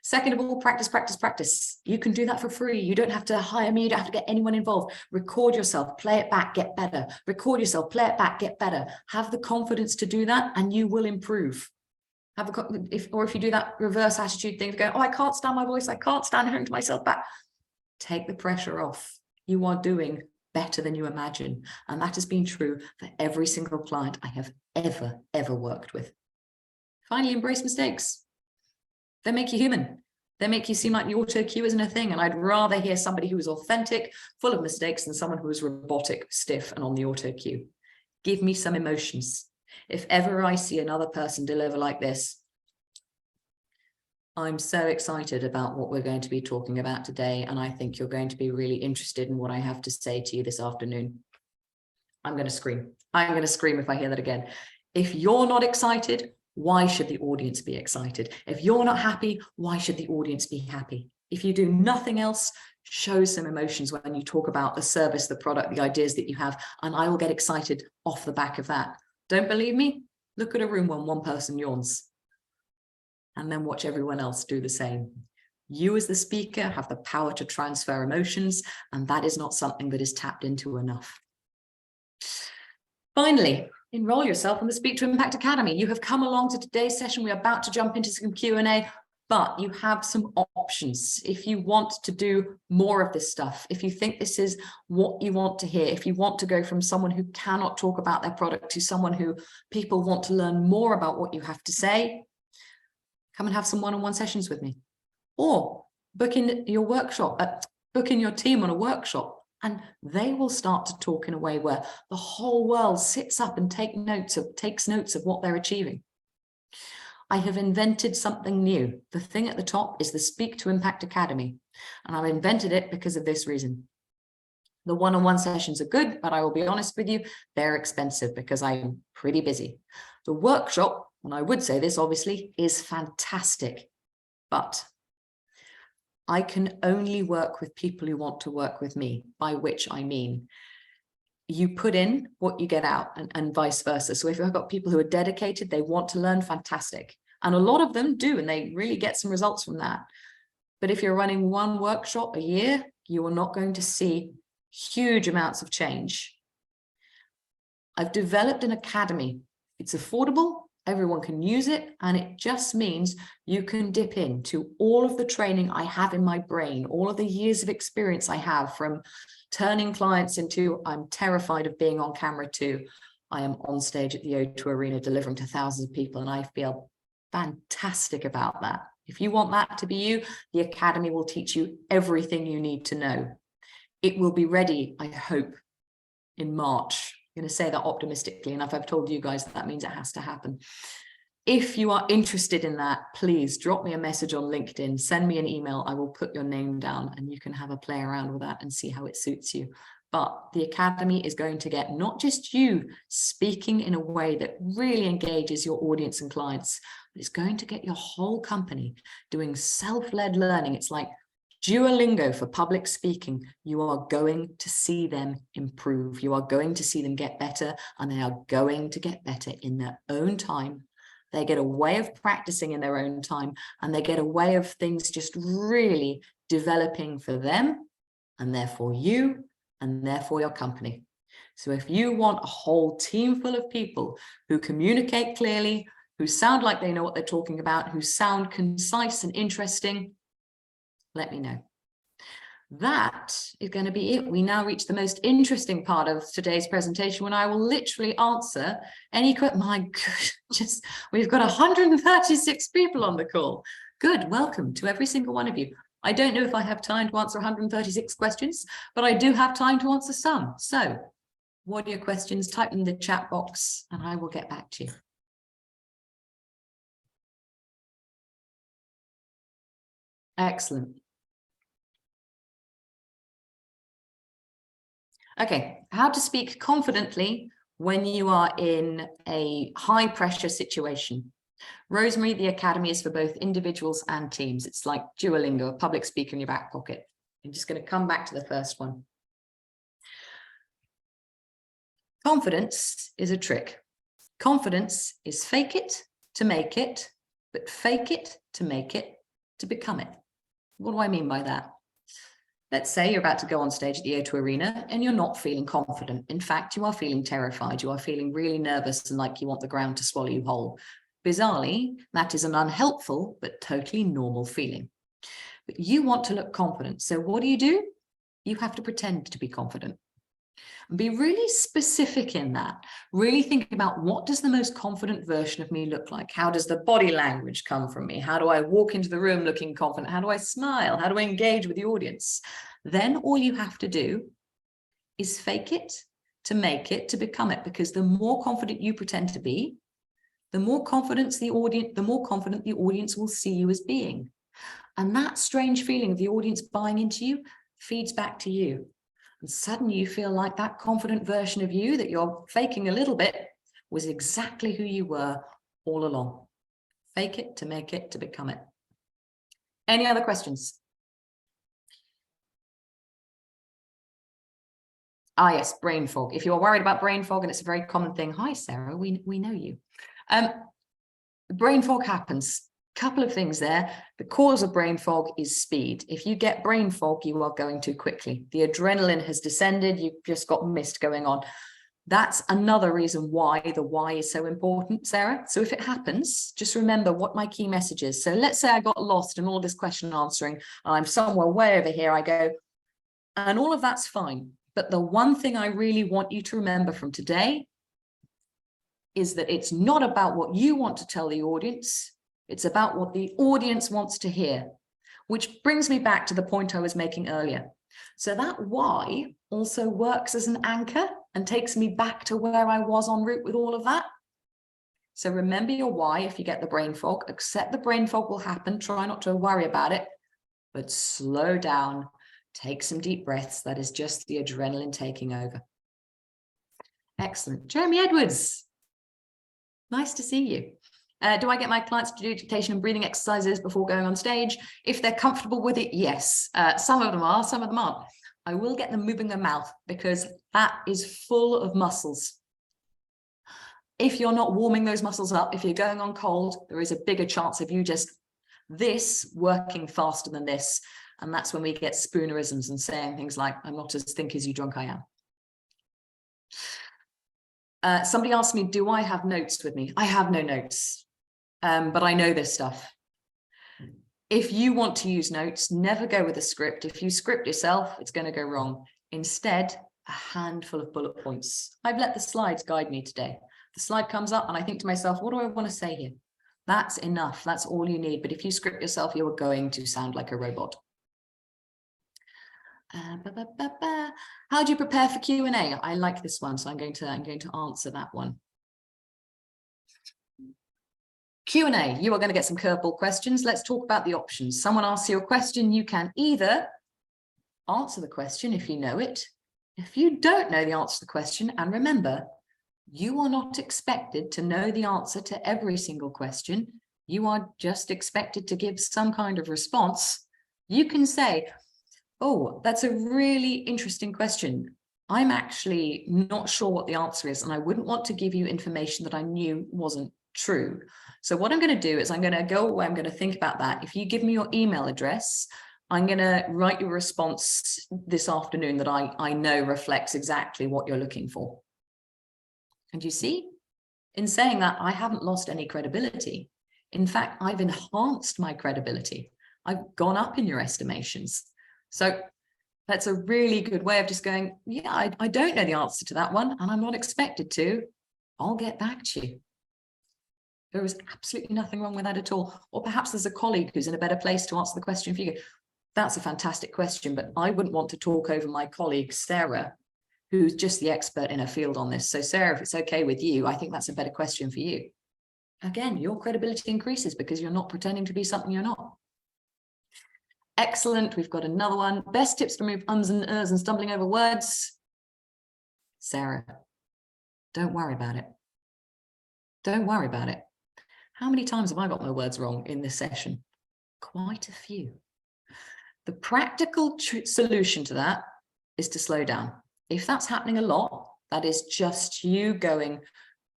[SPEAKER 1] Second of all, practice, practice, practice. You can do that for free. You don't have to hire me. You don't have to get anyone involved. Record yourself, play it back, get better. Record yourself, play it back, get better. Have the confidence to do that and you will improve. If you do that reverse attitude thing of going, oh, I can't stand my voice. I can't stand hearing to myself back. Take the pressure off. You are doing better than you imagine. And that has been true for every single client I have ever worked with. Finally, embrace mistakes. They make you human. They make you seem like the auto cue isn't a thing. And I'd rather hear somebody who is authentic, full of mistakes, than someone who is robotic, stiff, and on the auto cue. Give me some emotions. If ever I see another person deliver like this, I'm so excited about what we're going to be talking about today. And I think you're going to be really interested in what I have to say to you this afternoon. I'm going to scream. I'm going to scream if I hear that again. If you're not excited, why should the audience be excited? If you're not happy, why should the audience be happy? If you do nothing else, show some emotions when you talk about the service, the product, the ideas that you have, and I will get excited off the back of that. Don't believe me? Look at a room when one person yawns, and then watch everyone else do the same. You as the speaker have the power to transfer emotions, and that is not something that is tapped into enough. Finally, enroll yourself in the Speak to Impact Academy. You have come along to today's session. We're about to jump into some Q&A, but you have some options. If you want to do more of this stuff, if you think this is what you want to hear, if you want to go from someone who cannot talk about their product to someone who people want to learn more about what you have to say, come and have some one-on-one sessions with me. Or book in your workshop, book in your team on a workshop, and they will start to talk in a way where the whole world sits up and takes notes of what they're achieving. I have invented something new. The thing at the top is the Speak to Impact Academy, and I've invented it because of this reason. The one-on-one sessions are good, but I will be honest with you, they're expensive because I'm pretty busy. The workshop, and I would say this obviously, is fantastic, but I can only work with people who want to work with me, by which I mean you put in what you get out, and vice versa. So if I've got people who are dedicated, they want to learn, fantastic. And a lot of them do, and they really get some results from that. But if you're running one workshop a year, you are not going to see huge amounts of change. I've developed an academy. It's affordable. Everyone can use it, and it just means you can dip into all of the training I have in my brain, all of the years of experience I have, from turning clients into I'm terrified of being on camera to I am on stage at the O2 Arena delivering to thousands of people, and I feel fantastic about that. If you want that to be you, the academy will teach you everything you need to know. It will be ready, I hope, in March. I'm going to say that optimistically, and if I've told you guys that means it has to happen. If you are interested in that, please drop me a message on LinkedIn, send me an email. I will put your name down and you can have a play around with that and see how it suits you. But the academy is going to get not just you speaking in a way that really engages your audience and clients, but it's going to get your whole company doing self-led learning. It's like Duolingo for public speaking, you are going to see them improve. You are going to see them get better, and they are going to get better in their own time. They get a way of practicing in their own time, and they get a way of things just really developing for them, and therefore you, and therefore your company. So if you want a whole team full of people who communicate clearly, who sound like they know what they're talking about, who sound concise and interesting, let me know. That is going to be it. We now reach the most interesting part of today's presentation, when I will literally answer any question. My goodness, we've got 136 people on the call. Good, welcome to every single one of you. I don't know if I have time to answer 136 questions, but I do have time to answer some. So what are your questions? Type in the chat box and I will get back to you. Excellent. Okay, how to speak confidently when you are in a high pressure situation. Rosemary, the Academy is for both individuals and teams. It's like Duolingo, a public speaker in your back pocket. I'm just going to come back to the first one. Confidence is a trick. Confidence is fake it to make it, but fake it to make it to become it. What do I mean by that? Let's say you're about to go on stage at the O2 Arena and you're not feeling confident. In fact, you are feeling terrified. You are feeling really nervous and like you want the ground to swallow you whole. Bizarrely, that is an unhelpful but totally normal feeling. But you want to look confident. So what do? You have to pretend to be confident. And be really specific in that. Really think about, what does the most confident version of me look like? How does the body language come from me? How do I walk into the room looking confident? How do I smile? How do I engage with the audience? Then all you have to do is fake it to make it to become it, because the more confident you pretend to be, the more confident the audience will see you as being. And that strange feeling of the audience buying into you feeds back to you. And suddenly you feel like that confident version of you that you're faking a little bit was exactly who you were all along. Fake it to make it to become it. Any other questions? Ah, yes, brain fog. If you're worried about brain fog, and it's a very common thing. Hi, Sarah, we know you. Brain fog happens. Couple of things there. The cause of brain fog is speed. If you get brain fog, you are going too quickly. The adrenaline has descended. You've just got mist going on. That's another reason why the why is so important, Sarah. So if it happens, just remember what my key message is. So let's say I got lost in all this question answering. I'm somewhere way over here. I go, and all of that's fine. But the one thing I really want you to remember from today is that it's not about what you want to tell the audience. It's about what the audience wants to hear, which brings me back to the point I was making earlier. So that why also works as an anchor and takes me back to where I was en route with all of that. So remember your why if you get the brain fog. Accept the brain fog will happen. Try not to worry about it, but slow down. Take some deep breaths. That is just the adrenaline taking over. Excellent. Jeremy Edwards. Nice to see you. Do I get my clients to do dictation and breathing exercises before going on stage? If they're comfortable with it, yes. Some of them are, some of them aren't. I will get them moving their mouth because that is full of muscles. If you're not warming those muscles up, if you're going on cold, there is a bigger chance of you just this working faster than this. And that's when we get spoonerisms and saying things like, I'm not as think as you drunk I am. Somebody asked me, do I have notes with me? I have no notes, but I know this stuff. If you want to use notes, never go with a script. If you script yourself, it's going to go wrong. Instead, a handful of bullet points. I've let the slides guide me today. The slide comes up and I think to myself, what do I want to say here? That's enough. That's all you need. But if you script yourself, you are going to sound like a robot. How do you prepare for Q&A? I like this one, so I'm going to answer that one. Q&A, you are going to get some curveball questions. Let's talk about the options. Someone asks you a question, you can either answer the question if you know it. If you don't know the answer to the question, and remember, you are not expected to know the answer to every single question. You are just expected to give some kind of response. You can say, oh, that's a really interesting question. I'm actually not sure what the answer is, and I wouldn't want to give you information that I knew wasn't true. So what I'm going to do is I'm going to go away, I'm going to think about that. If you give me your email address, I'm going to write you a response this afternoon that I know reflects exactly what you're looking for. And you see, in saying that, I haven't lost any credibility. In fact, I've enhanced my credibility. I've gone up in your estimations. So that's a really good way of just going, yeah, I don't know the answer to that one, and I'm not expected to. I'll get back to you. There is absolutely nothing wrong with that at all. Or perhaps there's a colleague who's in a better place to answer the question for you. That's a fantastic question, but I wouldn't want to talk over my colleague, Sarah, who's just the expert in her field on this. So Sarah, if it's okay with you, I think that's a better question for you. Again, your credibility increases because you're not pretending to be something you're not. Excellent. We've got another one. Best tips to remove ums and ers and stumbling over words. Sarah, don't worry about it. Don't worry about it. How many times have I got my words wrong in this session? Quite a few. The practical solution to that is to slow down. If that's happening a lot, that is just you going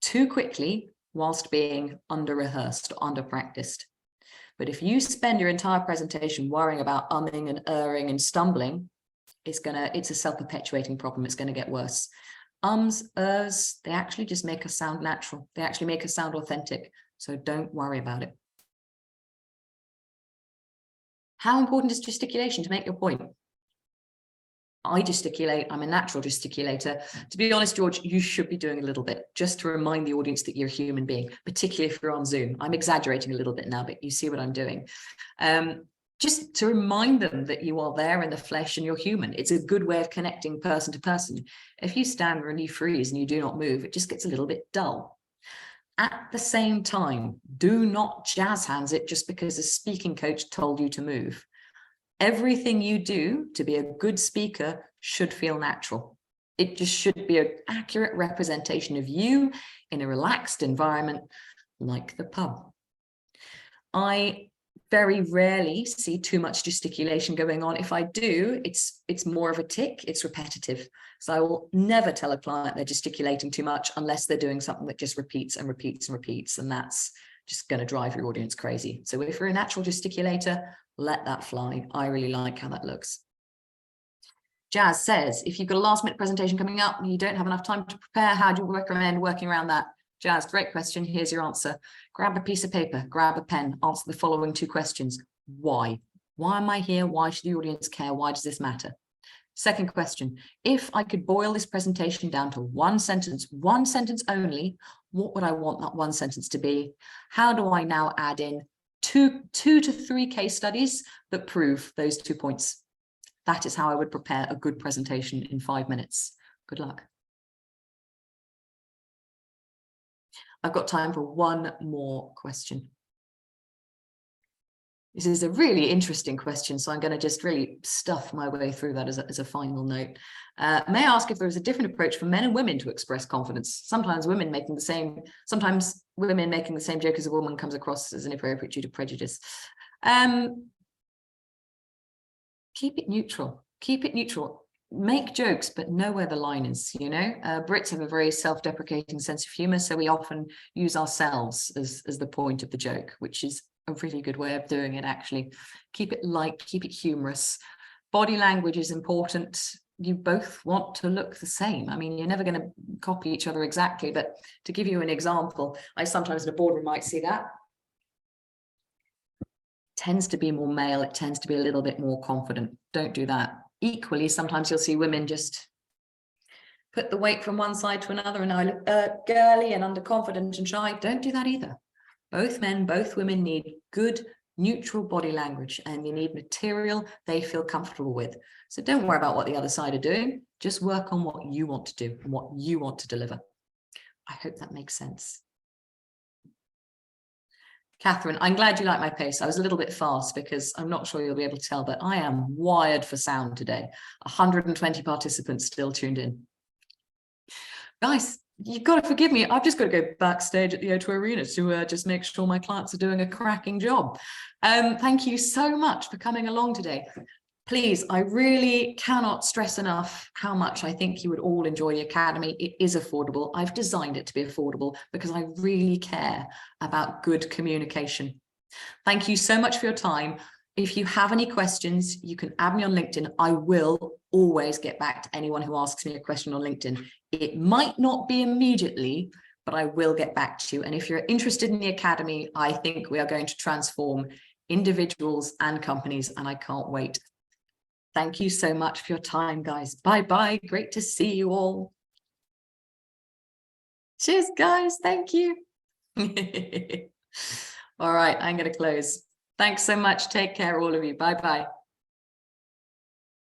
[SPEAKER 1] too quickly whilst being under-rehearsed or under-practiced. But if you spend your entire presentation worrying about umming and erring and stumbling, it's a self-perpetuating problem. It's going to get worse. Ums, ers, they actually just make us sound natural. They actually make us sound authentic. So don't worry about it. How important is gesticulation to make your point? I gesticulate, I'm a natural gesticulator. To be honest, George, you should be doing a little bit just to remind the audience that you're a human being, particularly if you're on Zoom. I'm exaggerating a little bit now, but you see what I'm doing. Just to remind them that you are there in the flesh and you're human. It's a good way of connecting person to person. If you stand and you freeze and you do not move, it just gets a little bit dull. At the same time, do not jazz hands it just because a speaking coach told you to move. Everything you do to be a good speaker should feel natural. It just should be an accurate representation of you in a relaxed environment like the pub. I very rarely see too much gesticulation going on. If I do, it's more of a tick, it's repetitive. So I will never tell a client they're gesticulating too much unless they're doing something that just repeats and repeats and repeats, and that's just going to drive your audience crazy. So if you're a natural gesticulator, let that fly. I really like how that looks. Jazz says, if you've got a last minute presentation coming up and you don't have enough time to prepare, how do you recommend working around that? Jazz, great question. Here's your answer. Grab a piece of paper, grab a pen, answer the following two questions. Why? Why am I here? Why should the audience care? Why does this matter? Second question, if I could boil this presentation down to one sentence only, what would I want that one sentence to be? How do I now add in two to three case studies that prove those 2 points? That is how I would prepare a good presentation in 5 minutes. Good luck. I've got time for one more question. This is a really interesting question, so I'm going to just really stuff my way through that as a final note. May I ask if there is a different approach for men and women to express confidence? Sometimes women making the same joke as a woman comes across as inappropriate due to prejudice. Keep it neutral. Keep it neutral. Make jokes, but know where the line is, you know? Brits have a very self-deprecating sense of humor, so we often use ourselves as the point of the joke, which is a really good way of doing it, actually. Keep it light, keep it humorous. Body language is important. You both want to look the same. I mean, you're never going to copy each other exactly, but to give you an example, I sometimes in a boardroom might see that. It tends to be more male, it tends to be a little bit more confident. Don't do that. Equally, sometimes you'll see women just put the weight from one side to another and now I look girly and underconfident and shy. Don't do that either. Both men, both women need good, neutral body language, and you need material they feel comfortable with. So don't worry about what the other side are doing. Just work on what you want to do and what you want to deliver. I hope that makes sense. Catherine, I'm glad you like my pace. I was a little bit fast because I'm not sure you'll be able to tell, but I am wired for sound today. 120 participants still tuned in. Guys, you've got to forgive me. I've just got to go backstage at the O2 Arena to just make sure my clients are doing a cracking job. Thank you so much for coming along today. Please, I really cannot stress enough how much I think you would all enjoy the Academy. It is affordable. I've designed it to be affordable because I really care about good communication. Thank you so much for your time. If you have any questions, you can add me on LinkedIn. I will always get back to anyone who asks me a question on LinkedIn. It might not be immediately, but I will get back to you. And if you're interested in the Academy, I think we are going to transform individuals and companies, and I can't wait. Thank you so much for your time, guys. Bye-bye. Great to see you all. Cheers, guys. Thank you. All right, I'm going to close. Thanks so much. Take care, all of you. Bye-bye.